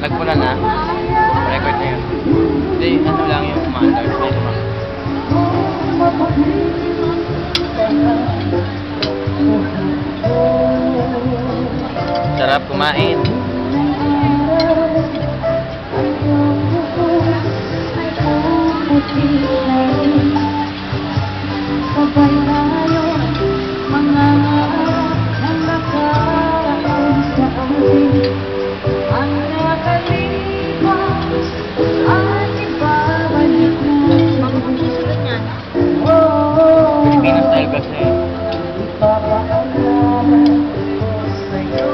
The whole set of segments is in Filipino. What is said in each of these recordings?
tagpulan na. Record na yun. Hindi, ano lang yung umaandar. Sarap kumain. Sabay tayo mga ang nakaraan sa atin, ang nakalipas at ibabalik na. Magsusunod niyan. Filipino style vlog na yun. Ipapaalala ko sa'yo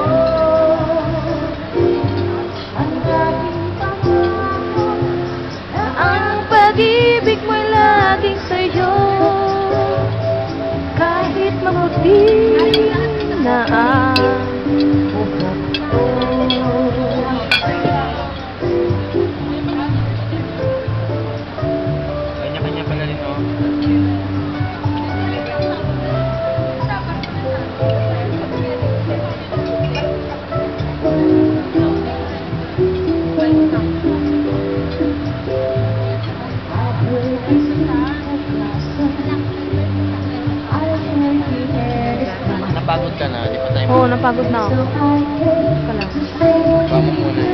ang aking pangako na ang pag-ibig mo'y laging sa'yo. Kahit maputi na ang buhok ko. Kanya-kanya pala rin, oh. Napagod ka na, di pa tayo. Oo, napagod na ako. Teka lang. Pa mo muna.